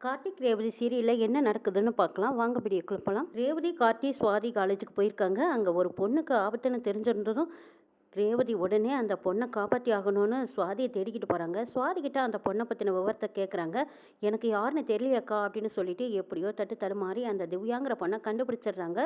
கார்த்திக் ரேவதி சீரியல்ல என்ன நடக்குதுன்னு பார்க்கலாம். வாங்க வீடியோக்குள்ள போலாம். ரேவதி, கார்த்தி, சுவாதி காலேஜுக்கு போயிருக்காங்க. அங்க ஒரு பொண்ணுக்கு ஆபத்துன்னு தெரிஞ்சிருந்ததும் ரேவதி உடனே அந்த பொண்ணை காப்பாற்றி ஆகணும்னு சுவாதியை தேடிக்கிட்டு போகிறாங்க. சுவாதி கிட்ட அந்த பொண்ணை பற்றின விவரத்தை கேட்குறாங்க. எனக்கு யாருன்னு தெரியலையாக்கா அப்படின்னு சொல்லிட்டு எப்படியோ தட்டு தடுமாறி அந்த திவ்யாங்கிற பொண்ணை கண்டுபிடிச்சிடுறாங்க.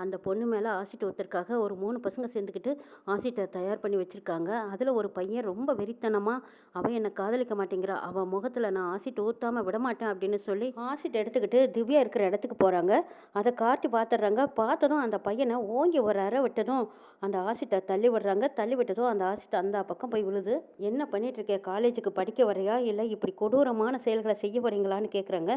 அந்த பொண்ணு மேலே ஆசிட் ஊற்றுறதுக்காக ஒரு 3 பசங்க சேர்ந்துக்கிட்டு ஆசிட்டை தயார் பண்ணி வச்சுருக்காங்க. அதில் ஒரு பையன் ரொம்ப வெறித்தனமாக அவன் என்னை காதலிக்க மாட்டேங்கிறா, அவன் முகத்தில் நான் ஆசிட் ஊற்றாமல் விடமாட்டேன் அப்படின்னு சொல்லி ஆசிட் எடுத்துக்கிட்டு திவ்யா இருக்கிற இடத்துக்கு போகிறாங்க. அதை காட்டி பார்த்துடுறாங்க. பார்த்ததும் அந்த பையனை ஓங்கி ஒரு அறை விட்டதும் அந்த ஆசிட்டை தள்ளி விடுறாங்க. தள்ளி விட்டதும் அந்த ஆசிட் அந்த பக்கம் போய் விழுது. என்ன பண்ணிட்டு இருக்கே, காலேஜுக்கு படிக்க வரையா இல்லை இப்படி கொடூரமான செயல்களை செய்ய வரீங்களான்னு கேட்குறாங்க.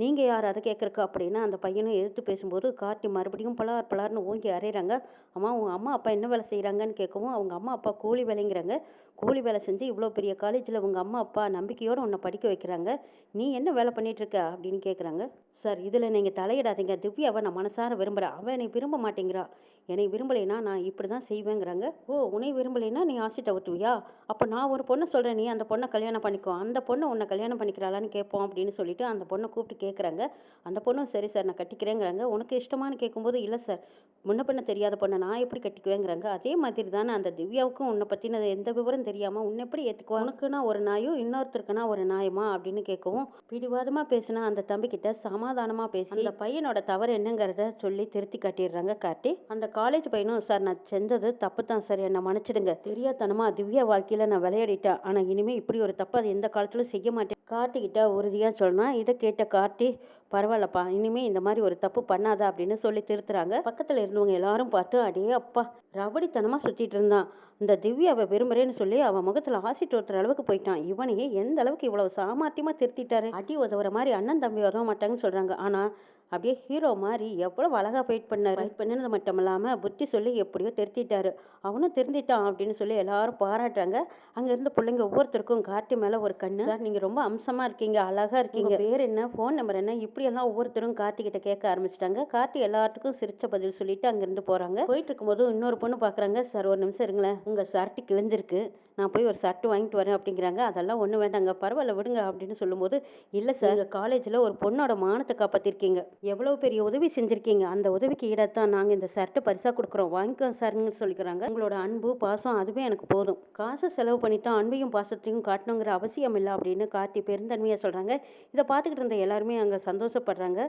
நீங்கள் யார் அதை கேட்குறக்கு அப்படின்னு அந்த பையனும் எதிர்த்து பேசும்போது கார்த்தி மறுபடியும் பலார் பலார்னு ஓங்கி அறையிறாங்க. அம்மா உங்கள் அம்மா அப்பா என்ன வேலை செய்கிறாங்கன்னு கேட்கவும் அவங்க அம்மா அப்பா கூலி வேலைங்கிறாங்க. கூலி வேலை செஞ்சு இவ்வளோ பெரிய காலேஜில் உங்கள் அம்மா அப்பா நம்பிக்கையோடு உன்னை படிக்க வைக்கிறாங்க, நீ என்ன வேலை பண்ணிட்டு இருக்க அப்படின்னு கேட்குறாங்க. சார் இதில் நீங்கள் தலையிடாதீங்க, திவ்யாவை நான் மனசார விரும்புகிறேன், அவன் என்னை விரும்ப மாட்டேங்கிறா, என்னை விரும்பலைன்னா நான் இப்படி தான் செய்வேங்கிறாங்க. ஓ, உன்னை விரும்பலைன்னா நீ ஆசிட்டை ஊற்றுவியா, அப்போ நான் ஒரு பொண்ணை சொல்கிறேன், நீ அந்த பொண்ணை கல்யாணம் பண்ணிக்கோ, அந்த பொண்ணை உன்னை கல்யாணம் பண்ணிக்கிறாளான்னு கேட்போம் அப்படின்னு சொல்லிட்டு அந்த பொண்ணை கூப்பிட்டு கேட்குறாங்க. அந்த பொண்ணும் சரி சார் நான் கட்டிக்கிறேங்கிறாங்க. உனக்கு இஷ்டமானு கேட்கும்போது இல்லை சார், முன்ன பின்ன தெரியாத பொண்ணை நான் எப்படி கட்டிக்குவேங்கிறாங்க. அதே மாதிரி தானே அந்த திவ்யாவுக்கும் உன்னை பற்றின எந்த விவரம் தெரியாமல் உன்னை எப்படி ஏற்றுக்குவா, உனக்குன்னா ஒரு நாயும் இன்னொருத்தருக்குன்னா ஒரு நாயமா அப்படின்னு கேட்கவும் பிடிவாதமாக பேசினா அந்த தம்பிக்கிட்ட சமாதானமாக பேசி அந்த பையனோட தவறு என்னங்கிறத சொல்லி திருத்தி காட்டிடுறாங்க கார்த்தி. அந்த காலேஜ் பையனும் சார் நான் செஞ்சது தப்பு தான் சார், என்னை மன்னிச்சிடுங்க, தெரியாதனமா திவ்யா வாழ்க்கையில் நான் விளையாடிட்டேன், ஆனால் இனிமேல் இப்படி ஒரு தப்பு அது எந்த காலத்திலும் செய்ய மாட்டேன் கார்த்திகிட்ட உறுதியாக சொல்லணும். இதை கேட்ட கார்த்தி பரவாயில்லப்பா, இனிமே இந்த மாதிரி ஒரு தப்பு பண்ணாத அப்படின்னு சொல்லி திருத்துறாங்க. பக்கத்தில் இருந்தவங்க எல்லாரும் பார்த்து அடே அப்பா, ரபடித்தனமாக சுற்றிட்டு இருந்தான், இந்த திவ்யாவை விரும்புறேன்னு சொல்லி அவன் முகத்தில் ஆசிட் ஊற்றுற அளவுக்கு போயிட்டான், இவனையே எந்த அளவுக்கு இவ்வளவு சாமர்த்தியமாக திருத்திட்டாரு, அடி உதவுற மாதிரி அண்ணன் தம்பி உதவ மாட்டாங்கன்னு சொல்கிறாங்க. ஆனால் அப்படியே ஹீரோ மாதிரி எவ்வளோ அழகாக ஃபைட் பண்ணது மட்டும் இல்லாமல் புத்தி சொல்லி எப்படியோ திருத்திட்டாரு, அவனும் திருந்திட்டான் அப்படின்னு சொல்லி எல்லாரும் பாராட்டுறாங்க. அங்கே இருந்த பிள்ளைங்க ஒவ்வொருத்தருக்கும் கார்த்தி மேலே ஒரு கண்ணு. சார் நீங்கள் ரொம்ப அம்சமாக இருக்கீங்க, அழகாக இருக்கீங்க, பேர் என்ன, ஃபோன் நம்பர் என்ன, இப்படியெல்லாம் ஒவ்வொருத்தரும் கார்த்திகிட்ட கேட்க ஆரம்பிச்சிட்டாங்க. கார்த்தி எல்லாத்துக்கும் சிரிச்ச பதில் சொல்லிட்டு அங்கேருந்து போகிறாங்க. போயிட்டு இருக்கும்போது இன்னொரு பொண்ணு பார்க்குறாங்க. சார் ஒரு நிமிஷம் இருங்களேன், உங்கள் ஷர்ட்டு கிழிஞ்சிருக்கு, நான் போய் ஒரு ஷர்ட்டு வாங்கிட்டு வரேன் அப்படிங்கிறாங்க. அதெல்லாம் ஒன்றும் வேண்டாங்க, பரவாயில்ல விடுங்க அப்படின்னு சொல்லும்போது இல்லை சார், எங்கள் காலேஜில் ஒரு பொண்ணோட மானத்தை காப்பாற்றிருக்கீங்க, எவ்வளோ பெரிய உதவி செஞ்சுருக்கீங்க, அந்த உதவிக்கு ஈடாத்தான் நாங்கள் இந்த ஷர்ட்டை பரிசாக கொடுக்குறோம், வாங்கிக்கோ சார்ன்னு சொல்லிக்கிறாங்க. உங்களோட அன்பு பாசம் அதுவே எனக்கு போதும், காசை செலவு பண்ணித்தான் அன்பையும் பாசத்தையும் காட்டணுங்கிற அவசியம் இல்லை அப்படின்னு கார்த்தி பெருந்தன்மையாக சொல்கிறாங்க. இதை பார்த்துக்கிட்டு இருந்த எல்லாருமே அங்கே சந்தோஷப்படுறாங்க.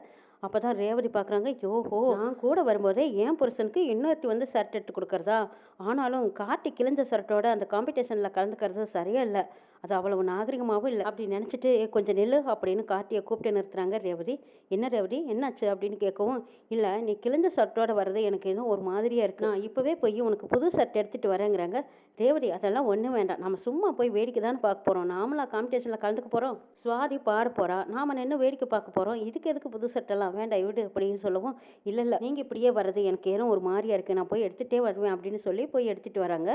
அப்போ தான் ரேவதி பார்க்குறாங்க, யோஹோ, நான் கூட வரும்போதே என் புருஷனுக்கு இன்னொருத்தி வந்து ஷர்ட் எடுத்து கொடுக்குறதா, ஆனாலும் கார்த்தி கிழிஞ்ச ஷர்ட்டோட அந்த காம்படிஷனில் கலந்துக்கிறது சரியா இல்லை, அது அவ்வளவு நாகரிகமாகவும் இல்லை அப்படி நினச்சிட்டு கொஞ்சம் நெல்லு அப்படின்னு கார்த்தியை கூப்பிட்டு நிறுத்துறாங்க ரேவதி. என்ன ரேவதி என்னாச்சு அப்படின்னு கேட்கவும், இல்லை நீ கிழிஞ்ச ஷர்ட்டோட வர்றது எனக்கு இன்னும் ஒரு மாதிரியாக இருக்கு, நான் இப்போவே போய் உனக்கு புது ஷர்ட் எடுத்துகிட்டு வரேங்கிறாங்க. ரேவதி அதெல்லாம் ஒன்றும் வேண்டாம், நம்ம சும்மா போய் வேடிக்கை தானே பார்க்க போகிறோம், நாமளா காம்படிஷனில் கலந்துக்க போகிறோம், சுவாதி பாட போகிறா, நாம் நின்று வேடிக்கை பார்க்க போகிறோம், இதுக்கு எதுக்கு புது சட்டெல்லாம் வேண்டாம் விடு அப்படின்னு சொல்லவும், இல்லை இல்லை நீங்கள் இப்படியே வர்றது எனக்கு ஏதோ ஒரு மாதிரியா இருக்குது, நான் போய் எடுத்துகிட்டே வருவேன் அப்படின்னு சொல்லி போய் எடுத்துகிட்டு வராங்க.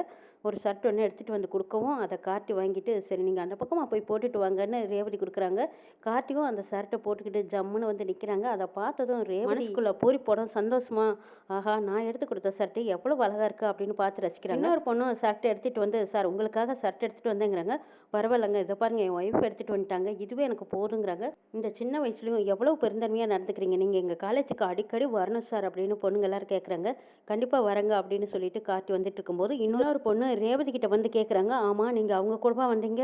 ஒரு ஷர்ட் ஒன்று எடுத்துகிட்டு வந்து கொடுக்கவும் அதை கார்த்தி வாங்கிட்டு சரி நீங்கள் அந்த பக்கமாக போய் போட்டுட்டு வாங்கன்னு ரேவதி கொடுக்குறாங்க. கார்த்தியும் அந்த ஷர்ட்டை போட்டுக்கிட்டு ஜம்முன்னு வந்து நிற்கிறாங்க. அதை பார்த்ததும் ரேவதிக்குள்ளே பூரி போடும் சந்தோஷமா, ஆஹா நான் எடுத்து கொடுத்த ஷர்ட்டு எவ்வளோ அழகாக இருக்குது அப்படின்னு பார்த்து ரசிக்கிறாங்க. இன்னொரு பொண்ணும் ஷர்ட்டை எடுத்துகிட்டு வந்து சார் உங்களுக்காக ஷர்ட் எடுத்துகிட்டு வந்தேங்கிறாங்க. பரவாயில்லைங்க, இதை பாருங்கள் என் ஒய்ஃப் எடுத்துகிட்டு வந்துட்டாங்க, இதுவே எனக்கு போதுங்கிறாங்க. இந்த சின்ன வயசுலையும் எவ்வளோ பெருந்தன்மையாக நடந்துக்கிறீங்க, நீங்கள் எங்கள் காலேஜுக்கு அடிக்கடி வரணும் சார் அப்படின்னு பொண்ணுங்க எல்லாரும் கேட்குறாங்க. கண்டிப்பாக வரங்க அப்படின்னு சொல்லிட்டு கார்த்தி வந்துட்டு இருக்கும்போது இன்னொரு பொண்ணு ரேவதி கிட்ட வந்து கேட்குறாங்க. ஆமாம் நீங்கள் அவங்க கூடவா வந்தீங்க,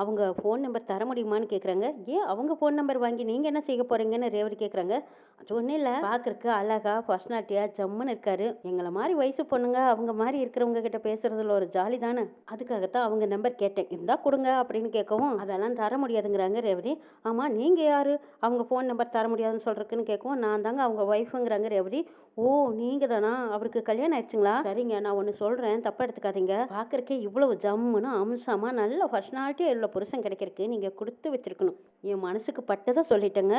அவங்க ஃபோன் நம்பர் தர முடியுமான்னு கேட்குறாங்க. ஏன் அவங்க ஃபோன் நம்பர் வாங்கி நீங்கள் என்ன செய்ய போகிறீங்கன்னு ரேவதி கேட்குறாங்க. அது ஒன்றும் இல்லை, பார்க்குறக்கு அழகா பர்சனாலிட்டியாக ஜம்முன்னு இருக்காரு, எங்களை மாதிரி வயசு பொண்ணுங்க அவங்க மாதிரி இருக்கிறவங்க கிட்ட பேசுறதுல ஒரு ஜாலி தானே, அதுக்காகத்தான் அவங்க நம்பர் கேட்டேன், இருந்தால் கொடுங்க அப்படின்னு கேட்கவும் அதெல்லாம் தர முடியாதுங்கிறாங்க ரேவதி. ஆமாம் நீங்கள் யார் அவங்க ஃபோன் நம்பர் தர முடியாதுன்னு சொல்கிறதுக்குன்னு கேட்கவும் நான் தாங்க அவங்க ஒய்ஃபுங்கிறாங்க ரேவதி. ஓ நீங்கள் தானா, அவருக்கு கல்யாணம் ஆயிடுச்சுங்களா, சரிங்க நான் ஒன்று சொல்கிறேன் தப்பாக எடுத்துக்காதீங்க, பார்க்குறக்கே இவ்வளவு ஜம்முன்னு அம்சமாக நல்ல பர்சனாலிட்டியாக உள்ள புருஷன் கிடைக்கிறதுக்கு நீங்கள் கொடுத்து வச்சிருக்கணும், என் மனசுக்கு பட்டதை சொல்லிட்டேங்க,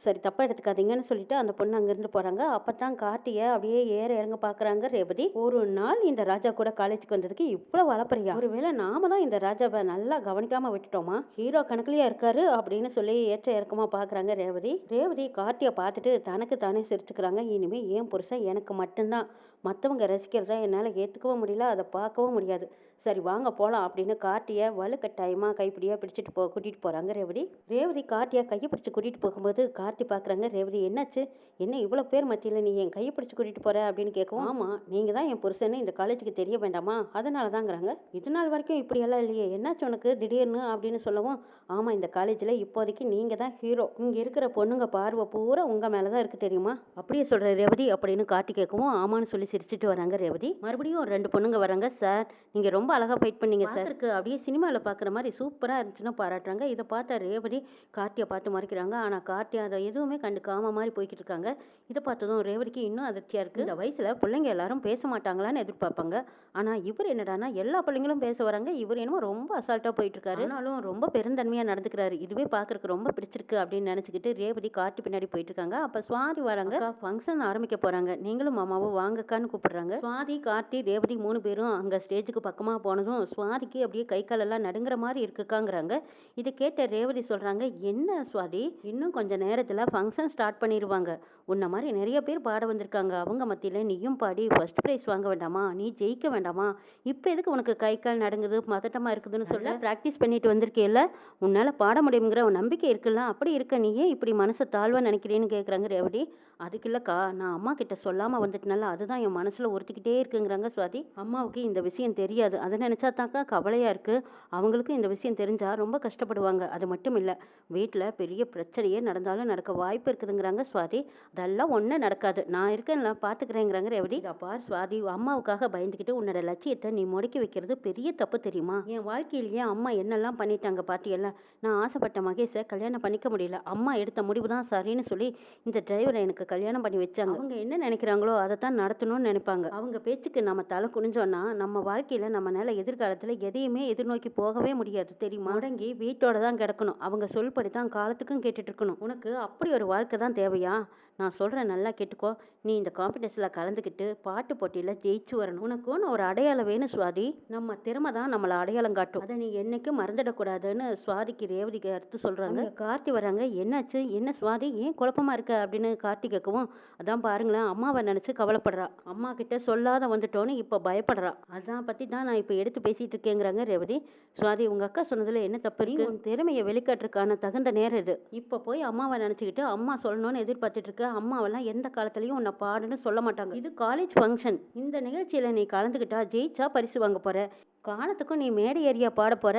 சரி தப்பாக எடுத்துக்காதீங்கன்னு சொல்லிட்டு அந்த பொண்ணு அங்கேருந்து போகிறாங்க. அப்போ தான் கார்த்தியை அப்படியே ஏற இறங்க பார்க்குறாங்க ரேவதி. ஒரு நாள் இந்த ராஜா கூட காலேஜுக்கு வந்ததுக்கு இவ்வளோ வளப்பறியா, ஒருவேளை நாம தான் இந்த ராஜாவை நல்லா கவனிக்காமல் விட்டுட்டோமா, ஹீரோ கணக்குலையா இருக்காரு அப்படின்னு சொல்லி ஏற்ற இறக்கமாக பார்க்குறாங்க ரேவதி. ரேவதி கார்த்தியை பார்த்துட்டு தனக்கு தானே சிரிச்சுக்கிறாங்க. இனிமேல் ஏன் புருஷன் எனக்கு மட்டும்தான், மற்றவங்க ரசிக்கிறதா என்னால் ஏற்றுக்கவும் முடியல, அதை பார்க்கவும் முடியாது, சரி வாங்க போகலாம் அப்படின்னு கார்த்தியை வலுக்கட்டாயமாக கைப்பிடியாக பிடிச்சிட்டு கூட்டிகிட்டு போகிறாங்க ரேவதி. ரேவதி கார்த்தியை கையை பிடிச்சி கூட்டிகிட்டு போகும்போது கார்த்தி பார்க்குறாங்க, ரேவதி என்னாச்சு, என்ன இவ்வளோ பேர் மத்தியில் நீ என் கையை பிடிச்சி கூட்டிகிட்டு போகிற அப்படின்னு கேட்கவும், ஆமாம் நீங்கள் தான் என் புருஷன்னு இந்த காலேஜுக்கு தெரிய வேண்டாமா, அதனால தாங்கிறாங்க. இது நாள் வரைக்கும் இப்படியெல்லாம் இல்லையே, என்னாச்சு உனக்கு திடீர்னு அப்படின்னு சொல்லவும், ஆமாம் இந்த காலேஜில் இப்போதைக்கு நீங்கள் தான் ஹீரோ, இங்கே இருக்கிற பொண்ணுங்க பார்வை பூரா உங்கள் மேலே தான் இருக்குது தெரியுமா, அப்படியே சொல்கிற ரேவதி அப்படின்னு கார்த்தி கேட்கவும், ஆமான்னு சொல்லி சிரிச்சிட்டு வராங்க ரேவதி. மறுபடியும் 2 பொண்ணுங்க வராங்க, சார் நீங்கள் ரொம்ப அழகாக ஃபைட் பண்ணீங்க சார், இருக்கு அப்படியே சினிமாவில் பார்க்குற மாதிரி சூப்பராக இருந்துச்சுன்னு பாராட்டுறாங்க. இதை பார்த்த ரேவதி கார்த்தியை பார்த்து மறைக்கிறாங்க. ஆனால் கார்த்தி அதை எதுவுமே கண்டுக்காம மாதிரி போய்கிட்டு இருக்காங்க. இதை பார்த்ததும் ரேவதிக்கு இன்னும் அதிர்ச்சியாக இருக்குது. இந்த வயசில் பிள்ளைங்க எல்லாரும் பேச மாட்டாங்களான்னு எதிர்பார்ப்பாங்க. ஆனால் இவர் என்னடானா எல்லா பிள்ளைங்களும் பேச வராங்க, இவர் என்னமோ ரொம்ப அசால்ட்டாக போயிட்டு இருக்காரு. ஆனாலும் ரொம்ப பெருந்தன்மையாக நடந்துக்கிறாரு. இதுவே பார்க்கறதுக்கு ரொம்ப பிடிச்சிருக்கு அப்படின்னு நினச்சிக்கிட்டு ரேவதி கார்த்தி பின்னாடி போயிட்டு இருக்காங்க. அப்போ சுவாதி வராங்க, ஃபங்க்ஷன் ஆரம்பிக்க போகிறாங்க, நீங்களும் மாமாவும் வாங்கக்கான்னு கூப்பிடுறாங்க. சுவாதி கார்த்தி ரேவதி 3 பேரும் அங்கே ஸ்டேஜுக்கு பக்கமாக போனதும் சுவாதிக்கு அப்படியே கை காலெல்லாம் நடுங்கிற மாதிரி இருக்குக்காங்கிறாங்க. இதை கேட்ட ரேவதி சொல்கிறாங்க, என்ன சுவாதி, இன்னும் கொஞ்சம் நேரத்தில் ஃபங்க்ஷன் ஸ்டார்ட் பண்ணிடுவாங்க, உன்ன மாதிரி நிறைய பேர் பாட வந்திருக்காங்க, அவங்க மத்தியில் நீயும் பாடி ஃபர்ஸ்ட் ப்ரைஸ் வாங்க வேண்டாமா, நீ ஜெயிக்க வேண்டாமா, இப்போ எதுக்கு உனக்கு கை கால் நடுங்குது பதட்டமாக இருக்குதுன்னு சொல்ல, ப்ராக்டிஸ் பண்ணிட்டு வந்திருக்கேல்ல, உன்னால் பாட முடியுங்கிற நம்பிக்கை இருக்குல்ல, அப்படி இருக்க நீ ஏன் இப்படி மனசை தாழ்வாக நினைக்கிறேன்னு கேட்குறாங்க ரேவதி. அதுக்கு இல்லைக்கா, நான் அம்மா கிட்ட சொல்லாமல் வந்துட்டனால அதுதான் என் மனசில் உறுத்திக்கிட்டே இருக்குங்கிறாங்க சுவாதி. அம்மாவுக்கு இந்த விஷயம் தெரியாது, அதை நினச்சா தாக்கா கவலையாக இருக்குது, அவங்களுக்கும் இந்த விஷயம் தெரிஞ்சால் ரொம்ப கஷ்டப்படுவாங்க, அது மட்டும் இல்லை வீட்டில் பெரிய பிரச்சனையே நடந்தாலும் நடக்க வாய்ப்பு இருக்குதுங்கிறாங்க சுவாதி. அதெல்லாம் ஒன்றும் நடக்காது, நான் இருக்கேன்ல பார்த்துக்கிறேங்கிறாங்க ரேவதி. பார் சுவாதி, அம்மாவுக்காக பயந்துக்கிட்டு உன்னோட லட்சியத்தை நீ முடக்கி வைக்கிறது பெரிய தப்பு தெரியுமா, என் வாழ்க்கையிலேயே அம்மா என்னெல்லாம் பண்ணிட்டாங்க பார்த்தியல்ல, நான் ஆசைப்பட்ட மகேஷை கல்யாணம் பண்ணிக்க முடியல, அம்மா எடுத்த முடிவு தான் சரின்னு சொல்லி இந்த டிரைவரை எனக்கு கல்யாணம் பண்ணி வச்சாங்க, அவங்க என்ன நினைக்கிறாங்களோ அதை தான் நடத்தணும்னு நினைப்பாங்க, அவங்க பேச்சுக்கு நம்ம தலை குனிஞ்சோன்னா நம்ம வாழ்க்கையில் நம்மளால எதிர்காலத்தில் எதையுமே எதிர்நோக்கி போகவே முடியாது தெரியுமா, முடங்கி வீட்டோட தான் கிடக்கணும், அவங்க சொல்படி தான் காலத்துக்கும் கேட்டுட்டு இருக்கணும், உனக்கு அப்படி ஒரு வாழ்க்கை தான் தேவையா, நான் சொல்கிறேன் நல்லா கேட்டுக்கோ, நீ இந்த காம்படிஷனில் கலந்துக்கிட்டு பாட்டு போட்டியில் ஜெயிச்சு வரணும், உனக்குன்னு ஒரு அடையாளம் வேணும் சுவாதி, நம்ம திறமை தான் நம்மளை அடையாளம் காட்டும், அதை நீ என்னைக்கும் மறந்துடக்கூடாதுன்னு சுவாதிக்கு ரேவதிக்கு எடுத்து சொல்கிறாங்க. கார்த்தி வராங்க, என்னாச்சு என்ன சுவாதி ஏன் குழப்பமாக இருக்க அப்படின்னு கார்த்தி கேட்கவும், அதான் பாருங்களேன் அம்மாவை நினச்சி கவலைப்படுறா, அம்மா கிட்ட சொல்லாத வந்துட்டோன்னு இப்போ பயப்படுறா, அதான் பற்றி தான் நான் இப்போ எடுத்து பேசிகிட்டு இருக்கேங்கிறாங்க ரேவதி. சுவாதி, உங்கள் அக்கா சொன்னதில் என்ன தப்பு இருக்கு, உன் திறமையை வெளிக்காட்டுறதுக்கான தகுந்த நேரம் இது, இப்போ போய் அம்மாவை நினச்சிக்கிட்டு அம்மா சொல்லணும்னு எதிர்பார்த்துட்டு இருக்க, அம்மாவெல்லாம் எந்த காலத்துலையும் உன்னை பாடுன்னு சொல்ல மாட்டாங்க, இது காலேஜ் ஃபங்க்ஷன், இந்த நிகழ்ச்சியில் நீ கலந்துக்கிட்டா ஜெயிச்சா பரிசு வாங்க போற, காலத்துக்கும் நீ மேடை ஏரியா பாட போகிற,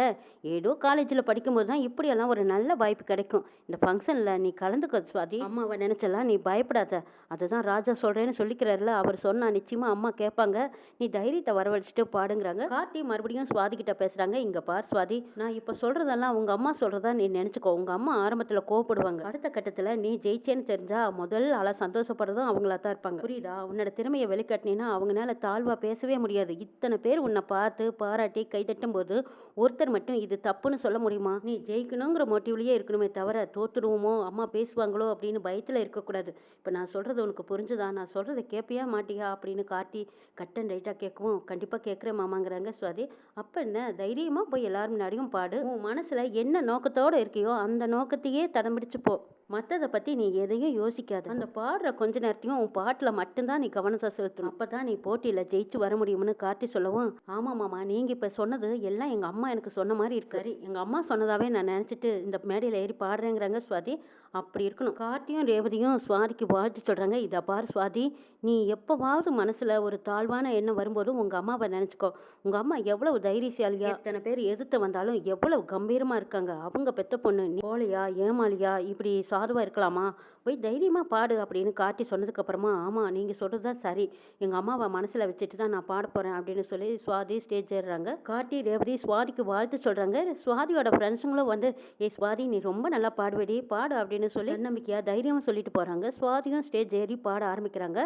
ஏதோ காலேஜில் படிக்கும்போது தான் இப்படியெல்லாம் ஒரு நல்ல வாய்ப்பு கிடைக்கும், இந்த ஃபங்க்ஷனில் நீ கலந்துக்க சுவாதி, அம்மாவை நினச்சலாம் நீ பயப்படாத, அதுதான் ராஜா சொல்கிறேன்னு சொல்லிக்கிறாருல, அவர் சொன்னால் நிச்சயமாக அம்மா கேட்பாங்க, நீ தைரியத்தை வரவழைச்சிட்டு பாடுங்கிறாங்க. கார்த்தி மறுபடியும் சுவாதி கிட்ட பேசுகிறாங்க, இங்கே பார் சுவாதி, நான் இப்போ சொல்கிறதெல்லாம் உங்கள் அம்மா சொல்கிறதா நீ நினச்சிக்கோ, உங்கள் அம்மா ஆரம்பத்தில் கோவப்படுவாங்க, அடுத்த கட்டத்தில் நீ ஜெயிச்சேன்னு தெரிஞ்சா முதல் ஆளாக சந்தோஷப்படுறதும் அவங்களா தான் இருப்பாங்க, புரியுதா, உன்னோட திறமையை வெளிக்காட்டினீன்னா அவங்களால தாழ்வாக பேசவே முடியாது, இத்தனை பேர் உன்னை பார்த்து பாராட்டி கைதட்டும் போது ஒருத்தர் மட்டும் இது தப்புன்னு சொல்ல முடியுமா, நீ ஜெயிக்கணுங்கிற மோட்டிவ்லயே இருக்கணுமே தவிர தோத்துடுவோமோ அம்மா பேசுவாங்களோ அப்படின்னு பயத்தில் இருக்கக்கூடாது, இப்போ நான் சொல்கிறது உனக்கு புரிஞ்சுதா, நான் சொல்கிறத கேட்பியா மாட்டியா அப்படின்னு கார்த்தி கட் அண்ட் ரைட்டாக கேட்கவும், கண்டிப்பாக கேட்குறேன் மாமாங்கிறாங்க சுவாதி. அப்போ என்ன, தைரியமாக போய் எல்லாரும் முன்னாடியும் பாடு, உன் மனசில் என்ன நோக்கத்தோடு இருக்கியோ அந்த நோக்கத்தையே தடம் பிடிச்சு போ, மற்றதை பற்றி நீ எதையும் யோசிக்காது, அந்த பாடுற கொஞ்ச நேரத்தையும் உன் பாட்டில் மட்டும்தான் நீ கவனத்தை செலுத்தணும், அப்போ தான் நீ போட்டியில் ஜெயிச்சு வர முடியும்னு கார்த்தி சொல்லவும், ஆமாம் மாமா நீங்கள் இப்போ சொன்னது எல்லாம் எங்கள் அம்மா எனக்கு சொன்ன மாதிரி இருக்கு, சரி எங்கள் அம்மா சொன்னதாவே நான் நினச்சிட்டு இந்த மேடையில் ஏறி பாடுறேங்கிறாங்க சுவாதி. அப்படி இருக்கணும். கார்த்தியும் ரேவதியும் சுவாதிக்கு வாழ்த்து சொல்கிறாங்க, இதை பார் சுவாதி, நீ எப்போவாவது மனசில் ஒரு தாழ்வான எண்ணம் வரும்போது உங்கள் அம்மாவை நினச்சிக்கோ, உங்கள் அம்மா எவ்வளவு தைரியசாலியா, எத்தனை பேர் எதிர்த்து வந்தாலும் எவ்வளவு கம்பீரமாக இருக்காங்க, அவங்க பெத்த பொண்ணு, நீ கோழையா ஏமாளியா இப்படி சாதுவாக இருக்கலாமா, போய் தைரியமாக பாடு அப்படின்னு கார்த்தி சொன்னதுக்கப்புறமா, ஆமாம் நீங்கள் சொல்கிறது தான் சரி, எங்கள் அம்மாவை மனசில் வச்சுட்டு தான் நான் பாட போகிறேன் அப்படின்னு சொல்லி சுவாதி ஸ்டேஜ் ஏறுறாங்க. கார்த்தி ரேவதி சுவாதிக்கு வாழ்த்து சொல்கிறாங்க. சுவாதியோட ஃப்ரெண்ட்ஸுங்களும் வந்து, ஏ சுவாதி நீ ரொம்ப நல்லா பாடுவேடி பாடு அப்படின்னு சொல்லி நம்பிக்கையாக தைரியமாக சொல்லிட்டு போகிறாங்க. சுவாதியும் ஸ்டேஜ் ஏறி பாட ஆரம்பிக்கிறாங்க.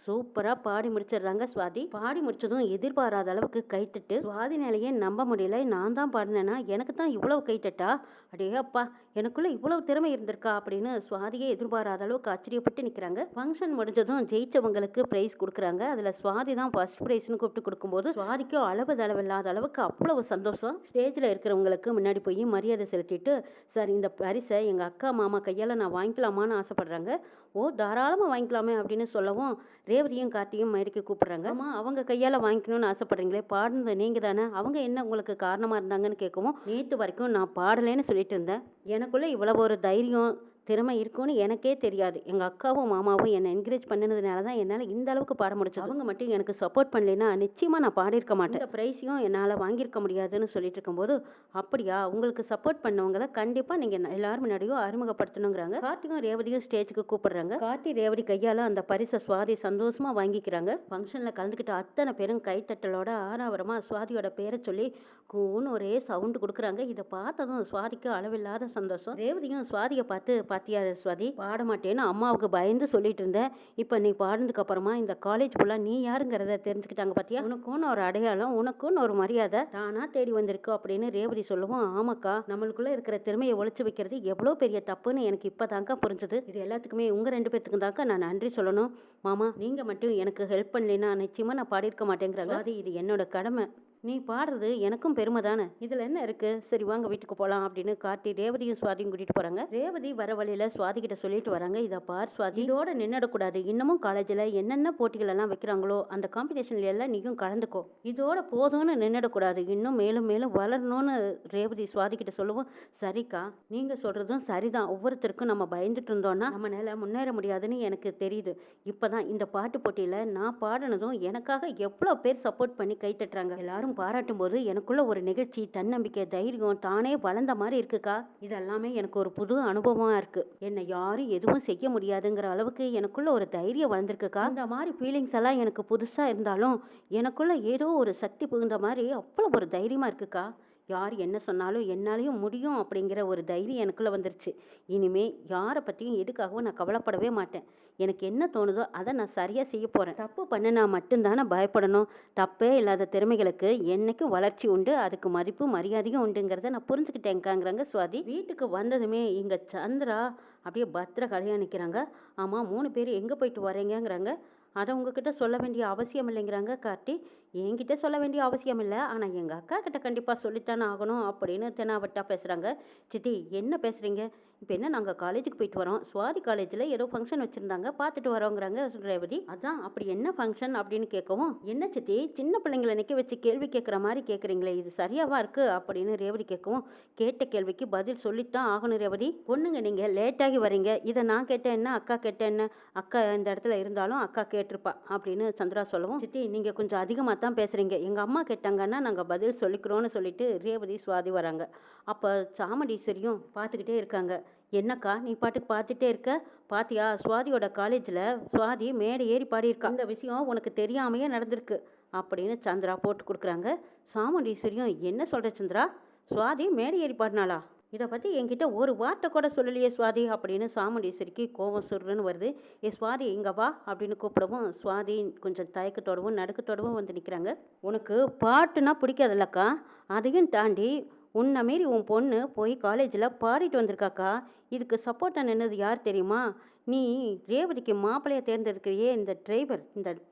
சூப்பராக பாடி முடிச்சிடுறாங்க சுவாதி. பாடி முடிச்சதும் எதிர்பாராத அளவுக்கு கைத்தட்டு, சுவாதி நிலையே நம்ப முடியல, நான் தான் பாடினேன்னா எனக்கு தான் இவ்வளவு கைத்தட்டா, அடே அப்பா! எனக்குள்ள இவ்வளவு திறமை இருந்திருக்கா அப்படின்னு சுவாதியே எதிர்பாராத அளவுக்கு ஆச்சரியப்பட்டு நிக்கிறாங்க. ஃபங்ஷன் முடிஞ்சதும் ஜெயிச்சவங்களுக்கு பிரைஸ் குடுக்குறாங்க. அதுல சுவாதி தான் ஃபர்ஸ்ட் பிரைஸ்ன்னு கூப்பிட்டு கொடுக்கும்போது சுவாதிக்கும் அளவில்லாத அளவுக்கு அவ்வளவு சந்தோஷம். ஸ்டேஜ்ல இருக்கிறவங்களுக்கு முன்னாடி போய் மரியாதை செலுத்திட்டு, சார் இந்த பரிசை எங்க அக்கா மாமா கையால நான் வாங்கிக்கலாமான்னு ஆசைப்படுறாங்க. ஓ தாராளமா வாங்கிக்கலாமே அப்படின்னு சொல்லவும், ரேவதியும் கார்த்தியும் மேடைக்கு கூப்பிடுறாங்க. ஆமா அவங்க கையால வாங்கிக்கணும்னு ஆசைப்படுறீங்களே, பாடுனது நீங்க தானே, அவங்க என்ன உங்களுக்கு காரணமா இருந்தாங்கன்னு கேட்கவும், நேத்து வரைக்கும் நான் பாடலைன்னு சொல்லிட்டு இருந்தேன். எனக்குள்ள இவ்வளவு ஒரு தைரியம் திறமை இருக்கும்னு எனக்கே தெரியாது. எங்க அக்காவும் மாமாவும் என்னை என்கரேஜ் பண்ணினதுனால தான் என்னால இந்த அளவுக்கு பாட முடிஞ்சது. அவங்க மட்டும் எனக்கு சப்போர்ட் பண்ணலைன்னா நிச்சயமா நான் பாடியிருக்க மாட்டேன். இந்த பிரைஸையும் என்னால வாங்கியிருக்க முடியாதுன்னு சொல்லிட்டு இருக்கும்போது, அப்படியா உங்களுக்கு சப்போர்ட் பண்ணவங்கள கண்டிப்பா நீங்க எல்லாரும் முன்னாடியும் அறிமுகப்படுத்தணுங்கிறாங்க. கார்த்திகும் ரேவதியும் ஸ்டேஜுக்கு கூப்பிடுறாங்க. கார்த்தி ரேவதி கையால அந்த பரிசை சுவாதி சந்தோஷமா வாங்கிக்கிறாங்க. ஃபங்க்ஷன்ல கலந்துக்கிட்ட அத்தனை பேரும் கைத்தட்டலோட ஆரவாரமா சுவாதியோட பேரை சொல்லி கூன்னு ஒரே சவுண்ட் கொடுக்குறாங்க. இதை பார்த்ததும் சுவாதிக்கு அளவில்லாத சந்தோஷம். ரேவதியும் சுவாதியை பார்த்து, பாத்தியா சுவாதி, பாட மாட்டேன்னு அம்மாவுக்கு பயந்து சொல்லிட்டு இருந்தேன். இப்ப நீ பாடுனதுக்கு அப்புறமா இந்த காலேஜ் ஃபுல்லா நீ யாருங்கிறத தெரிஞ்சுக்கிட்டாங்க பாத்தியா, உனக்குன்னு ஒரு அடையாளம், உனக்குன்னு ஒரு மரியாதை தானா தேடி வந்திருக்கு அப்படின்னு ரேவதி சொல்லவும், ஆமாக்கா நம்மளுக்குள்ள இருக்கிற திறமையை ஒழிச்சு வைக்கிறது எவ்வளவு பெரிய தப்புன்னு எனக்கு இப்பதாங்க புரிஞ்சது. இது எல்லாத்துக்குமே உங்க 2 பேத்துக்கும் தாங்க நான் நன்றி சொல்லணும். மாமா நீங்க மட்டும் எனக்கு ஹெல்ப் பண்ணலைன்னா நிச்சயமா நான் பாடியிருக்க மாட்டேங்கிறாங்க. அது இது என்னோட கடமை. நீ பாடுறது எனக்கும் பெருமை தானே, இதுல என்ன இருக்கு, சரி வாங்க வீட்டுக்கு போலாம் அப்படின்னு கார்த்தி ரேவதியும் சுவாதியும் கூட்டிட்டு போறாங்க. ரேவதி வர வழியில சுவாதி கிட்ட சொல்லிட்டு வராங்க, இதை பார் சுவாதி, இதோட நின்னுடக்கூடாது. இன்னமும் காலேஜ்ல என்னென்ன போட்டிகள் எல்லாம் வைக்கிறாங்களோ அந்த காம்படிஷன்ல எல்லாம் நீயும் கலந்துக்கோ. இதோட போதும்னு நின்னுடக்கூடாது, இன்னும் மேலும் மேலும் வளரணும்னு ரேவதி சுவாதி கிட்ட சொல்லுவோம். சரிக்கா நீங்க சொல்றதும் சரிதான். ஒவ்வொருத்தருக்கும் நம்ம பயந்துட்டு இருந்தோம்னா நம்மளால முன்னேற முடியாதுன்னு எனக்கு தெரியுது. இப்பதான் இந்த பாட்டு போட்டியில நான் பாடினதும் எனக்காக எவ்வளவு பேர் சப்போர்ட் பண்ணி கை தட்டுறாங்க. எல்லாரும் பாராட்டும் போது எனக்குள்ள ஒரு நிகழ்ச்சி, தன்னம்பிக்கை, தைரியம் தானே வளர்ந்த மாதிரி இருக்குக்கா. இதெல்லாமே எனக்கு ஒரு புது அனுபவமா இருக்கு. என்னை யாரும் எதுவும் செய்ய முடியாதுங்கிற அளவுக்கு எனக்குள்ள ஒரு தைரியம் வளர்ந்துருக்குக்கா. இந்த மாதிரி ஃபீலிங்ஸ் எல்லாம் எனக்கு புதுசா இருந்தாலும் எனக்குள்ள ஏதோ ஒரு சக்தி புகுந்த மாதிரி அவ்வளவு ஒரு தைரியமா இருக்குக்கா. யார் என்ன சொன்னாலும் என்னாலையும் முடியும் அப்படிங்கிற ஒரு தைரியம் எனக்குள்ள வந்துருச்சு. இனிமே யாரை பற்றியும் எதுக்காகவும் நான் கவலைப்படவே மாட்டேன். எனக்கு என்ன தோணுதோ அதை நான் சரியாக செய்ய போகிறேன். தப்பு பண்ணினா மட்டும்தானே பயப்படணும். தப்பே இல்லாத திறமைகளுக்கு என்னைக்கும் வளர்ச்சி உண்டு, அதுக்கு மதிப்பு மரியாதையும் உண்டுங்கிறத நான் புரிஞ்சுக்கிட்டேங்கிறாங்க சுவாதி. வீட்டுக்கு வந்ததுமே இங்கே சந்திரா அப்படியே பத்திர கலையாக நிற்கிறாங்க. ஆமாம் 3 பேர் எங்கே போயிட்டு வரீங்கங்கிறாங்க. அதை உங்ககிட்ட சொல்ல வேண்டிய அவசியம் இல்லைங்கிறாங்க கார்த்தி. என்கிட்ட சொல்ல வேண்டிய அவசியம் இல்லை, ஆனால் எங்கள் அக்கா கிட்ட கண்டிப்பாக சொல்லித்தானே ஆகணும் அப்படின்னு தெனாவட்டா பேசுகிறாங்க. சித்தி என்ன பேசுகிறீங்க, இப்போ என்ன நாங்கள் காலேஜுக்கு போயிட்டு வரோம், சுவாதி காலேஜில் ஏதோ ஃபங்க்ஷன் வச்சுருந்தாங்க பார்த்துட்டு வரோங்கிறாங்க ரேவதி. அதான் அப்படி என்ன ஃபங்க்ஷன் அப்படின்னு கேட்கவும், என்ன சித்தி சின்ன பிள்ளைங்களை நிற்க வச்சு கேள்வி கேட்குற மாதிரி கேட்குறீங்களே, இது சரியாவா இருக்குது அப்படின்னு ரேவதி கேட்கவும், கேட்ட கேள்விக்கு பதில் சொல்லித்தான் ஆகணும் ரேவதி. பொண்ணுங்க நீங்கள் லேட்டாகி வரீங்க, இதை நான் கேட்டேன் என்ன அக்கா கேட்டேன் என்ன, அக்கா இந்த இடத்துல இருந்தாலும் அக்கா கேட்டிருப்பா அப்படின்னு சந்திரா சொல்லவும், சித்தி நீங்கள் கொஞ்சம் அதிகமாக தான் பேசுகிறீங்க, எங்கள் அம்மா கேட்டாங்கன்னா நாங்கள் பதில் சொல்லிக்கிறோன்னு சொல்லிட்டு ரேவதி சுவாதி வராங்க. அப்போ சாமுண்டீஸ்வரியும் பார்த்துக்கிட்டே இருக்காங்க. என்னக்கா நீ பாட்டுக்கு பார்த்துட்டே இருக்க, பாத்தியா சுவாதியோட காலேஜில் சுவாதி மேடை ஏறி பாடியிருக்கா, இந்த விஷயம் உனக்கு தெரியாமையே நடந்திருக்கு அப்படின்னு சந்திரா போட்டு கொடுக்குறாங்க. சாமுண்டீஸ்வரியும் என்ன சொல்கிற சந்திரா, சுவாதி மேடை ஏறி பாடினாளா, இதை பற்றி என்கிட்ட ஒரு வார்த்தை கூட சொல்லலையே சுவாதி அப்படின்னு சாமுண்டீஸ்வரிக்கு கோபம் சுருன்னு வருது. ஏ சுவாதி இங்கே வா அப்படின்னு கூப்பிடவும் சுவாதி கொஞ்சம் தயக்கத்தோடவும் நடுக்கத்தோடவும் வந்து நிற்கிறாங்க. உனக்கு பாட்டுனா பிடிக்காதுல்லக்கா, அதையும் தாண்டி உன்னை மீறி உன் பொண்ணு போய் காலேஜில் பாடிட்டு வந்திருக்காக்கா, இதுக்கு சப்போர்ட்டாக நின்னது யார் தெரியுமா, நீ ரேவதிக்கு மாப்பிள்ளையை தேர்ந்தெடுக்கிறியே இந்த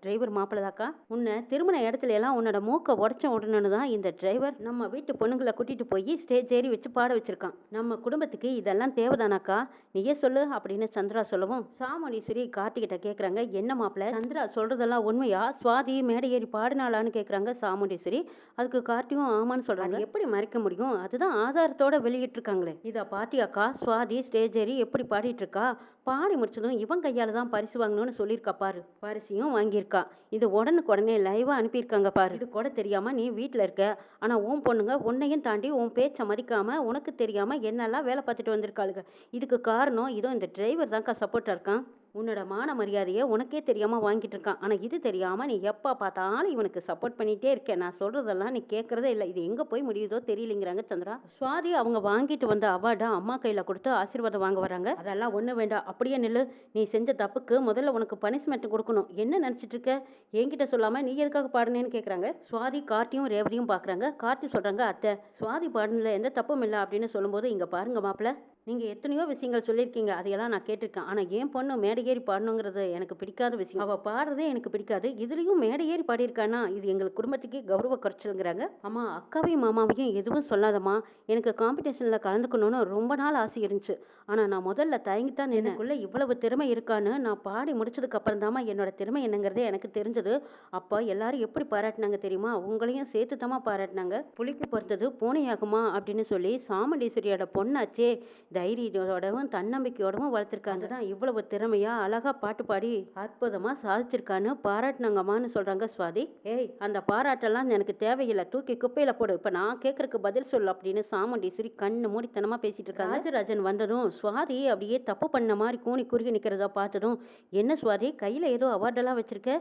டிரைவர் மாப்பிள்ளை தாக்கா. உன்னை திருமண இடத்துல எல்லாம் உன்னோட மூக்கை உடச்ச உடனே தான் இந்த டிரைவர் நம்ம வீட்டு பொண்ணுங்களை கூட்டிட்டு போய் ஸ்டேஜ் ஏறி வச்சு பாட வச்சிருக்கான். நம்ம குடும்பத்துக்கு இதெல்லாம் தேவைதானாக்கா, நீயே சொல்லு அப்படின்னு சந்திரா சொல்லவும், சாமுண்டீஸ்வரி கார்த்திகிட்ட கேட்குறாங்க, என்ன மாப்பிள்ளை சந்திரா சொல்றதெல்லாம் உண்மையா, சுவாதி மேடை ஏறி பாடினாளான்னு கேட்குறாங்க சாமுண்டீஸ்வரி. அதுக்கு கார்த்தியும் ஆமான்னு சொல்றாங்க. எப்படி மறைக்க முடியும், அதுதான் ஆதாரத்தோட வெளியிட்டிருக்காங்களே. இதை பாட்டியாக்கா, சுவாதி ஸ்டேஜ் ஏறி எப்படி பாடிட்டு இருக்கா, பாடி முடிச்சதும் இவன் கையால தான் பரிசு வாங்கணும்னு சொல்லியிருக்கா பாரு, பரிசையும் வாங்கியிருக்கா. இது உடனுக்குடனே லைவா அனுப்பியிருக்காங்க பாரு. இது கூட தெரியாம நீ வீட்டில் இருக்க, ஆனா உன் பொண்ணுங்க உன்னையும் தாண்டி உன் பேச்சை மதிக்காம உனக்கு தெரியாம என்னெல்லாம் வேலை பார்த்துட்டு வந்திருக்காளுங்க. இதுக்கு காரணம் இதோ இந்த டிரைவர் தான்க்கா சப்போர்ட்டா இருக்கான். உன்னோட மான மரியாதையை உனக்கே தெரியாம வாங்கிட்டு இருக்கான். ஆனா இது தெரியாம நீ எப்ப பார்த்தாலும் இவனுக்கு சப்போர்ட் பண்ணிட்டே இருக்க. நான் சொல்றதெல்லாம் நீ கேட்கறதே இல்ல. இது எங்க போய் முடியுதோ தெரியலங்கிறாங்க சந்திரா. சுவாதி அவங்க வாங்கிட்டு வந்த அவார்டை அம்மா கையில கொடுத்து ஆசீர்வாதம் வாங்க வராங்க. அதெல்லாம் ஒண்ணு வேண்டாம், அப்படியே நில்லு. நீ செஞ்ச தப்புக்கு முதல்ல உனக்கு பனிஷ்மெண்ட் கொடுக்கணும். என்ன நினைச்சிட்டு இருக்க? என்கிட்ட சொல்லாம நீ எதுக்காக பாடுனேன்னு கேக்குறாங்க. சுவாதி கார்த்தியும் ரேவதியும் பாக்குறாங்க. கார்த்தி சொல்றாங்க, அத்தை சுவாதி பாடுனதுல எந்த தப்பும் இல்லை அப்படின்னு சொல்லும்போது, இங்க பாருங்க மாப்பிள்ள, நீங்க எத்தனையோ விஷயங்கள் சொல்லியிருக்கீங்க, அதையெல்லாம் நான் கேட்டிருக்கேன். ஆனா என் பொண்ணு மேடை ஏறி பாடணுங்கிறது எனக்கு பிடிக்காத விஷயம். அவ பாடுறதே எனக்கு பிடிக்காது. இதுலயும் மேடை ஏறி பாடியிருக்கானா இது எங்கள் குடும்பத்துக்கே கௌரவ குறைச்சலுங்கிறாங்க. அம்மா அக்காவையும் மாமாவையும் எதுவும் சொல்லாதம்மா. எனக்கு காம்படிஷன்ல கலந்துக்கணும்னு ரொம்ப நாள் ஆசை இருந்துச்சு. ஆனா நான் முதல்ல தயங்கித்தான் எனக்குள்ள இவ்வளவு திறமை இருக்கான்னு நான் பாடி முடிச்சதுக்கு அப்புறம் தாமா என்னோட திறமை என்னங்கிறதே எனக்கு தெரிஞ்சது. அப்ப எல்லாரும் எப்படி பாராட்டினாங்க தெரியுமா? உங்களையும் சேர்த்து தாமா பாராட்டினாங்க. புளிப்பு பொறுத்தது பூனையாகுமா அப்படின்னு சொல்லி சாமுண்டீஸ்வரியோட பொண்ணாச்சே தைரியத்தோடவும் தன்னம்பிக்கையோடவும் வளர்த்துருக்காங்க. தான் இவ்வளவு திறமையா அழகா பாட்டு பாடி அற்புதமா சாதிச்சிருக்கான்னு பாராட்டினாங்கம்மான்னு சொல்றாங்க சுவாதி. ஏய், அந்த பாராட்டெல்லாம் எனக்கு தேவையில்லை, தூக்கி குப்பையில போடு. இப்ப நான் கேட்கறதுக்கு பதில் சொல்லு அப்படின்னு சாமுண்டீஸ்வரி கண்ணு மூடித்தனமா பேசிட்டு இருக்காங்க. ராஜராஜன் வந்ததும் சுவாதி அப்படியே தப்பு பண்ண மாதிரி கூனி குறுகி நிக்கிறதா பார்த்ததும், என்ன சுவாதி கையில ஏதோ அவார்டெல்லாம் வச்சிருக்க,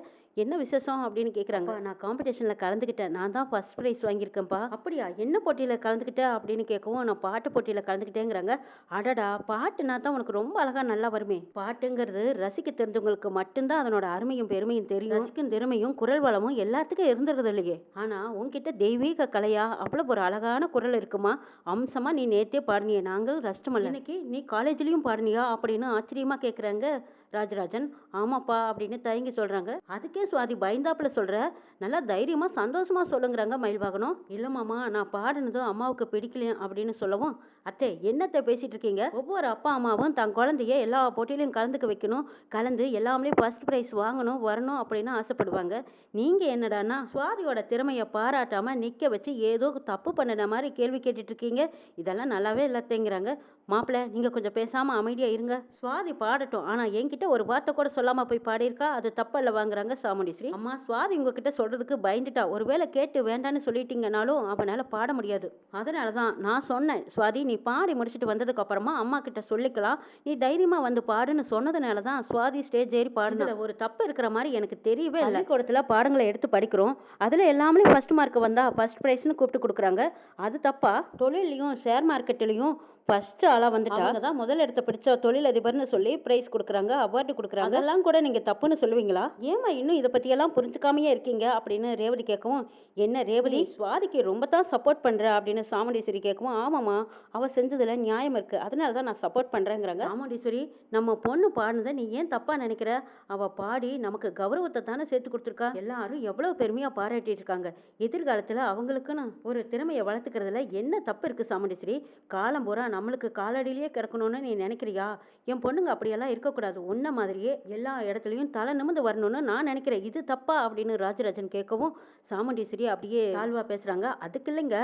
என்ன விசேஷம் அப்படின்னு கேட்குறாங்க. நான் காம்படிஷனில் கலந்துக்கிட்டேன், நான் தான் ஃபர்ஸ்ட் ப்ரைஸ் வாங்கியிருக்கேன்ப்பா. அப்படியா, என்ன போட்டியில் கலந்துக்கிட்டேன் அப்படின்னு கேட்கவும், நான் பாட்டு போட்டியில் கலந்துக்கிட்டேங்கிறாங்க. அடடா, பாட்டுனா தான் உனக்கு ரொம்ப அழகா நல்லா வருமே. பாட்டுங்கிறது ரசிக்க தெரிஞ்சவங்களுக்கு மட்டும்தான் அதனோட அருமையும் பெருமையும் தெரியும். ரசிக்கும் திறமையும் குரல் வளமும் எல்லாத்துக்கும் இருந்துருது இல்லையே. ஆனா உன்கிட்ட தெய்வீக கலையா அவ்வளவு ஒரு அழகான குரல் இருக்குமா, அம்சமா நீ நேத்தே பாடினியே, நாங்களும் ரசிச்சமல்ல. இன்னைக்கு நீ காலேஜ்லயும் பாடினியா அப்படின்னு ஆச்சரியமா கேட்குறாங்க ராஜராஜன். ஆமாப்பா அப்படின்னு தயங்கி சொல்றாங்க. அதுக்கே சுவாதி பயந்தாப்புல சொல்ற, நல்லா தைரியமா சந்தோஷமா சொல்லுங்கிறாங்க மயில்வாகனம். இல்ல மாமா, நான் பாடுனதும் அம்மாவுக்கு பிடிக்கலையா அப்படின்னு சொல்லவும், அத்தை என்னத்தை பேசிட்டு இருக்கீங்க? ஒவ்வொரு அப்பா அம்மாவும் தன் குழந்தைய எல்லா போட்டியிலையும் கலந்துக்க வைக்கணும், கலந்து எல்லாமே ஃபர்ஸ்ட் ப்ரைஸ் வாங்கணும் வரணும் அப்படின்னு ஆசைப்படுவாங்க. நீங்க என்னடான்னா சுவாதியோட திறமையை பாராட்டாம நிக்க வச்சு ஏதோ தப்பு பண்ணின மாதிரி கேள்வி கேட்டுட்டு இருக்கீங்க. இதெல்லாம் நல்லாவே இல்லத்தைங்கிறாங்க. மாப்பிள்ள, நீங்க கொஞ்சம் பேசாம அமைதியா இருங்க. சுவாதி பாடட்டும், ஆனா என்கிட்ட ஒரு வார்த்தை கூட சொல்லாம போய் பாடியிருக்கா, அது தப்பல்ல வாங்குறாங்க சாமுண்டீஸ்வரி. அம்மா சுவாதி உங்ககிட்ட சொல்றதுக்கு பயந்துட்டா, ஒருவேளை கேட்டு வேண்டான்னு சொல்லிட்டீங்கனாலும் அவனால பாட முடியாது. அதனாலதான் நான் சொன்னேன், சுவாதி நீ பாடி முடிச்சுட்டு வந்ததுக்கு அப்புறமா அம்மா கிட்ட சொல்லிக்கலாம், நீ தைரியமா வந்து பாடுன்னு சொன்னதுனாலதான் சுவாதி ஸ்டேஜ் ஏறி பாடுனதுல ஒரு தப்பு இருக்கிற மாதிரி எனக்கு தெரியவே இல்லை. பள்ளிக்கூடத்துல பாடங்களை எடுத்து படிக்கிறோம், அதுல எல்லாமே ஃபர்ஸ்ட் மார்க் வந்தா ஃபர்ஸ்ட் பிரைஸ்னு கூப்பிட்டு கொடுக்குறாங்க, அது தப்பா? தொழிலையும் ஷேர் மார்க்கெட்லயும் ஃபர்ஸ்ட் ஆளா வந்துட்டா தான் முதல் இடத்த பிடிச்ச தொழிலதிபர்னு சொல்லி பிரைஸ் கொடுக்குறாங்க, அவார்டு கொடுக்குறாங்க. அதெல்லாம் கூட நீங்க தப்புன்னு சொல்லுவீங்களா? ஏமா இன்னும் இதை பத்தியெல்லாம் புரிஞ்சுக்காமையே இருக்கீங்க அப்படின்னு ரேவதி கேட்கவும், என்ன ரேவதி சுவாதிக்கு ரொம்ப தான் சப்போர்ட் பண்ற அப்படின்னு சாமுண்டீஸ்வரி கேட்கவும், ஆமாமா அவ செஞ்சதுல நியாயம் இருக்கு, அதனால தான் நான் சப்போர்ட் பண்றேங்கிறாங்க. சாமுண்டீஸ்வரி, நம்ம பொண்ணு பாடுனதை நீ ஏன் தப்பா நினைக்கிற? அவ பாடி நமக்கு கௌரவத்தை தானே சேர்த்து கொடுத்துருக்கா. எல்லாரும் எவ்வளவு பெருமையா பாராட்டிட்டு இருக்காங்க. எதிர்காலத்துல அவங்களுக்குன்னு ஒரு திறமையை வளர்த்துக்கிறதுல என்ன தப்பு இருக்கு சாமுண்டீஸ்வரி? காலம் பூரா நம்மளுக்கு காலடியிலேயே கிடக்கணும்னு நீ நினைக்கிறியா? என் பொண்ணுங்க அப்படியெல்லாம் இருக்கக்கூடாது, உன்ன மாதிரியே எல்லா இடத்துலையும் தலை நிமிர்ந்து வரணும்னு நான் நினைக்கிறேன். இது தப்பா அப்படின்னு ராஜராஜன் கேட்கவும், சாமுண்டீஸ்வரி அப்படியே தாழ்வா பேசுறாங்க. அதுக்கு இல்லைங்க,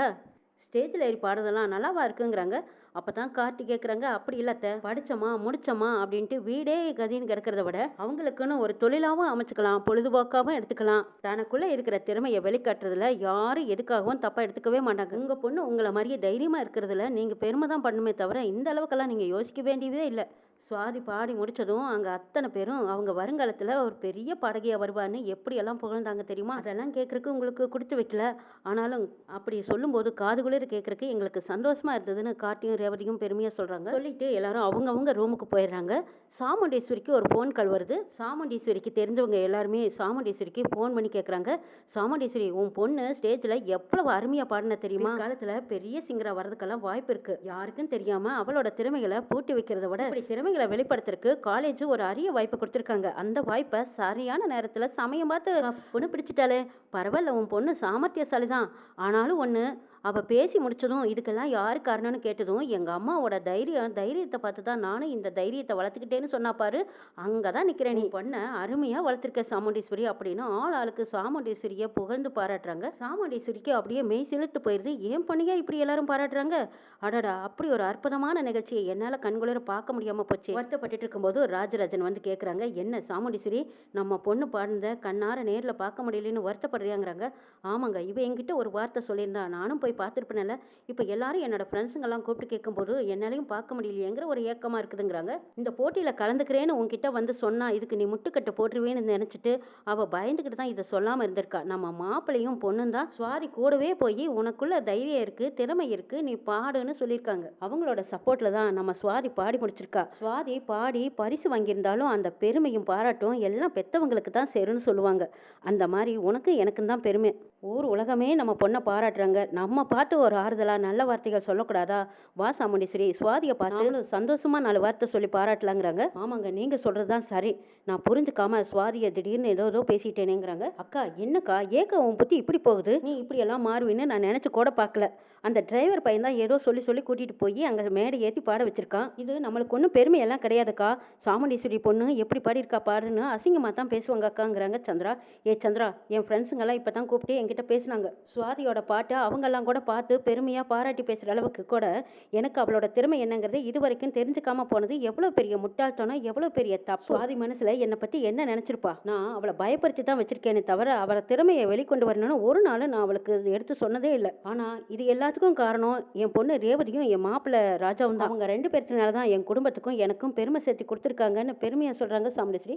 ஸ்டேஜில் ஏறி பாடுறதெல்லாம் நல்லாவா இருக்குங்கிறாங்க. அப்போ தான் கார்த்தி கேட்குறாங்க, அப்படி இல்லத்த, படித்தோமா முடித்தோமா அப்படின்ட்டு வீடே கதின்னு கிடக்கிறத விட அவங்களுக்குன்னு ஒரு தொழிலாகவும் அமைச்சுக்கலாம், பொழுதுபோக்காகவும் எடுத்துக்கலாம். தனக்குள்ளே இருக்கிற திறமையை வெளிக்காட்டுறதுல யாரும் எதுக்காகவும் தப்பாக எடுத்துக்கவே மாட்டாங்க. உங்கள் பொண்ணு உங்களை மாதிரியே தைரியமாக இருக்கிறதுல நீங்கள் பெருமை தான் பண்ணுமே தவிர இந்த அளவுக்கெல்லாம் நீங்கள் யோசிக்க வேண்டியதே இல்லை. சுவாதி பாடி முடிச்சதும் அங்கே அத்தனை பேரும் அவங்க வருங்காலத்தில் ஒரு பெரிய பாடகியாக வருவான்னு எப்படியெல்லாம் புகழ்ந்தாங்க தெரியுமா? அதெல்லாம் கேட்குறக்கு உங்களுக்கு கொடுத்து வைக்கல, ஆனாலும் அப்படி சொல்லும்போது காது குளிர கேட்குறக்கு எங்களுக்கு சந்தோஷமா இருந்ததுன்னு கார்த்தியும் ரேவதியும் பெருமையாக சொல்கிறாங்க. சொல்லிட்டு எல்லாரும் அவங்கவுங்க ரூமுக்கு போயிடுறாங்க. சாமுண்டீஸ்வரிக்கு ஒரு ஃபோன் கால் வருது. சாமுண்டீஸ்வரிக்கு தெரிஞ்சவங்க எல்லாருமே சாமுண்டீஸ்வரிக்கு ஃபோன் பண்ணி கேட்குறாங்க, சாமுண்டீஸ்வரி உன் பொண்ணு ஸ்டேஜில் எவ்வளவு அருமையாக பாடின தெரியுமா? காலத்தில் பெரிய சிங்கரா வர்றதுக்கெல்லாம் வாய்ப்பு இருக்கு. யாருக்கும் தெரியாம அவளோட திறமைகளை பூட்டி வைக்கிறத விட இப்படி திறமைகளை வெளிப்படுத்துறதுக்கு காலேஜ் ஒரு அரிய வாய்ப்பு கொடுத்துருக்காங்க. அந்த வாய்ப்பை சரியான நேரத்தில் சமயம் பார்த்து பொண்ணு பிடிச்சிட்டாலே. பரவாயில்ல, உன் பொண்ணு சாமர்த்தியசாலி தான். ஆனாலும் ஒன்று, அவள் பேசி முடிச்சதும் இதுக்கெல்லாம் யார் காரணம்னு கேட்டதும் எங்கள் அம்மாவோட தைரியத்தை பார்த்து தான் நானும் இந்த தைரியத்தை வளர்த்துக்கிட்டேன்னு சொன்னா பாரு, அங்கே தான் நிற்கிறேன். நீ பொண்ணை அருமையாக வளர்த்துருக்க சாமுண்டீஸ்வரி அப்படின்னு ஆளுக்கு சாமுண்டீஸ்வரியை புகழ்ந்து பாராட்டுறாங்க. சாமுண்டீஸ்வரிக்கு அப்படியே மெய் செலுத்து போயிடுது. ஏன் பண்ணியா இப்படி எல்லாரும் பாராட்டுறாங்க? அடடா, அப்படி ஒரு அற்புதமான நிகழ்ச்சியை என்னால் கண்குளிர பார்க்க முடியாமல் போச்சு. வருத்தப்பட்டு இருக்கும்போது ராஜராஜன் வந்து கேட்குறாங்க, என்ன சாமுண்டீஸ்வரி நம்ம பொண்ணு பாடுனத கண்ணார நேரில் பார்க்க முடியலன்னு வருத்தப்படுறியாங்கிறாங்க. ஆமாங்க, இவ என்கிட்ட ஒரு வார்த்தை சொல்லியிருந்தா நானும் போய் பார்த்துருப்பேன்ல, இப்போ எல்லாரும் என்னோட ஃப்ரெண்ட்ஸுங்கெல்லாம் கூப்பிட்டு கேட்கும்போது என்னாலையும் பார்க்க முடியலையேங்கிற ஒரு ஏக்கமா இருக்குதுங்கிறாங்க. இந்த போட்டியில கலந்துக்கிறேன்னு உன்கிட்ட வந்து சொன்னா, இதுக்கு நீ முட்டுக்கட்டை போட்டுருவேன்னு நினைச்சிட்டு, அவ பயந்துகிட்டு தான் இத சொல்லாம இருந்திருக்கா. நம்ம மாப்பிள்ளையும் பொண்ணும் தான் சுவாதி கூடவே போயி, உனக்குள்ள தைரியம் இருக்கு, திறமை இருக்கு, நீ பாடுன்னு சொல்லியிருக்காங்க. அவங்களோட சப்போர்ட்ல தான் நம்ம சுவாதி பாடி முடிச்சிருக்கா. சுவாதி பாடி பரிசு வாங்கியிருந்தாலும், அந்த பெருமையும் பாராட்டும் எல்லாம் பெத்தவங்களுக்கு தான் சேரும்னு சொல்லுவாங்க. அந்த மாரி உனக்கும் எனக்கும் தான் பெருமை. ஊர் உலகமே நம்ம பொண்ண பாராட்டுறாங்க. நம்ம பார்த்து ஒரு ஆறுதலா நல்ல வார்த்தைகள் சொல்லக்கூடாதா? வா சாமுண்டீஸ்வரி, சுவாதிய பார்த்து நாமளும் சந்தோஷமா 4 வார்த்தை சொல்லி பாராட்டலாங்கிறாங்க. ஆமாங்க, நீங்க சொல்றது தான் சரி. நான் புரிஞ்சுக்காம சுவாதிய திடீர்னு ஏதோ ஏதோ பேசிட்டேனேங்கிறாங்க. அக்கா என்னக்கா ஏக்க உன் புத்தி இப்படி போகுது? நீ இப்படியெல்லாம் மாறுவீன்னு நான் நினைச்சு கூட பார்க்கல. அந்த டிரைவர் பையன் தான் ஏதோ சொல்லி சொல்லி கூட்டிட்டு போய் அங்க மேடை ஏத்தி பாட வச்சிருக்கான். இது நம்மளுக்கு ஒன்றும் பெருமையெல்லாம் கிடையாதுக்கா. சாமுண்டீஸ்வரி பொண்ணு எப்படி பாடியிருக்கா பாருன்னு அசிங்கமா தான் பேசுவாங்க அக்காங்கிறாங்க சந்திரா. சந்திரா, என் ஃப்ரெண்ட்ஸுங்கெல்லாம் இப்போ தான் கூப்பிட்டு என்கிட்ட பேசினாங்க. சுவாதியோட பாட்டு அவங்கெல்லாம் கூட பார்த்து பெருமையா பாராட்டி பேசுற அளவுக்கு கூட எனக்கு அவளோட திறமை என்னங்கிறது இது வரைக்கும் தெரிஞ்சுக்காம போனது எவ்வளோ பெரிய முட்டாள்தனம், எவ்வளோ பெரிய தப்பு. சுவாதி மனசுல என்னை பத்தி என்ன நினைச்சிருப்பா? நான் அவளை பயப்படுத்தி தான் வச்சிருக்கேனே தவிர அவளை திறமையை வெளிக்கொண்டு வரணும்னு ஒரு நாள் நான் அவளுக்கு எடுத்து சொன்னதே இல்லை. ஆனா இது எல்லாத்துக்கும் காரணம் என் பொண்ணு ரேவதியும் என் மாப்பிள்ளை ராஜாவும் தான். அவங்க 2 பேர்த்தினால தான் என் குடும்பத்துக்கும் எனக்கும் பெருமை சேர்த்து கொடுத்துருக்காங்கன்னு பெருமையா சொல்றாங்க சாமுண்டீஸ்வரி.